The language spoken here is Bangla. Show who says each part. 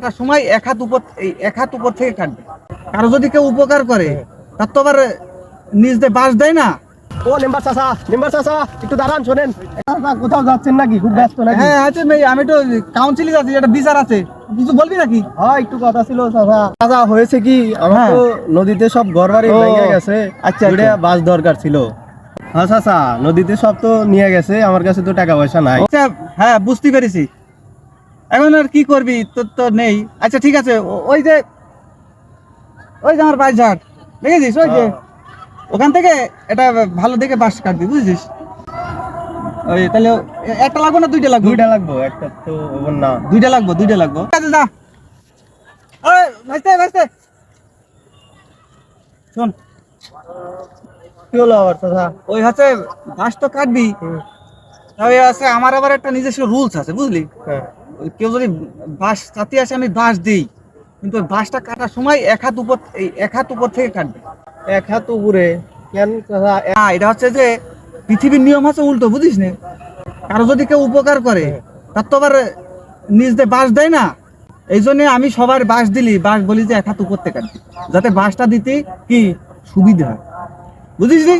Speaker 1: একটা সময় এক হাত উপর থেকে কাটবে। কারো যদি কেউ উপকার করে তার তো আবার নিজ দিয়ে বাঁশ দেয় না।
Speaker 2: ও মেম্বার চাচা একটু দাঁড়ান, শোনেন। কোথাও যাচ্ছেন নাকি? খুব ব্যস্ত নাকি?
Speaker 1: হ্যাঁ আছে ভাই, আমি তো কাউন্সিলে যাচ্ছি, একটা বিচার আছে, কিছু বলবি নাকি?
Speaker 2: হ্যাঁ, একটু কথা ছিল চাচা। চাচা হয়েছে কি, আমার
Speaker 1: হ্যাঁ।
Speaker 2: তো নদীতে সব ঘরবাড়ি
Speaker 1: ও,
Speaker 2: ভেঙে গেছে।
Speaker 1: আচ্ছা,
Speaker 2: ওইটা
Speaker 1: আচ্ছা।
Speaker 2: বাস দরকার ছিল। হ্যাঁ চাচা, নদীতে সব তো নিয়ে গেছে, আমার কাছে তো টাকা পয়সা নাই।
Speaker 1: আচ্ছা, হ্যাঁ বুঝতে পেরেছি। এখন আর কি করবি, তোর তো নেই। আচ্ছা ঠিক আছে, ওই যে আমার বাঁশ ঝাড় দেখেছিস, ওই যে ওখান থেকে এটা ভালো দেখে বাঁশ কাটবি, বুঝছিস? ওই তাহলে একটা লাগবে না দুইটা লাগবে?
Speaker 2: দুইটা লাগবো, একটা তো ওর না।
Speaker 1: দুইটা লাগবে। ঠিক আছে, যা। ওই ভাইস্তে শোন,
Speaker 2: কি হলো আবার চাচা?
Speaker 1: ওই হচ্ছে বাঁশ তো কাটবি, তবে আছে আমার আবার একটা নিজস্ব রুলস আছে, বুঝলি?
Speaker 2: হ্যাঁ।
Speaker 1: ওই কেউ যদি বাঁশ চাতি আসে, আমি বাঁশ দিই, কিন্তু ওই বাঁশটা কাটার সময় এক হাত উপর থেকে কাটবে।
Speaker 2: এক হাত উপরে কেন চাচা?
Speaker 1: হ্যাঁ, এটা হচ্ছে যে পৃথিবীর নিয়ম আছে উল্টো, বুঝিস না? কারো যদি কেউ উপকার করে তার তো আবার নিজ দিয়ে বাঁশ দেয় না। এই জন্য আমি সবার বাঁশ বলি যে এক হাত উপর থেকে কাটবি, যাতে বাঁশটা দিতে কি সুবিধা হয়, বুঝিস নি?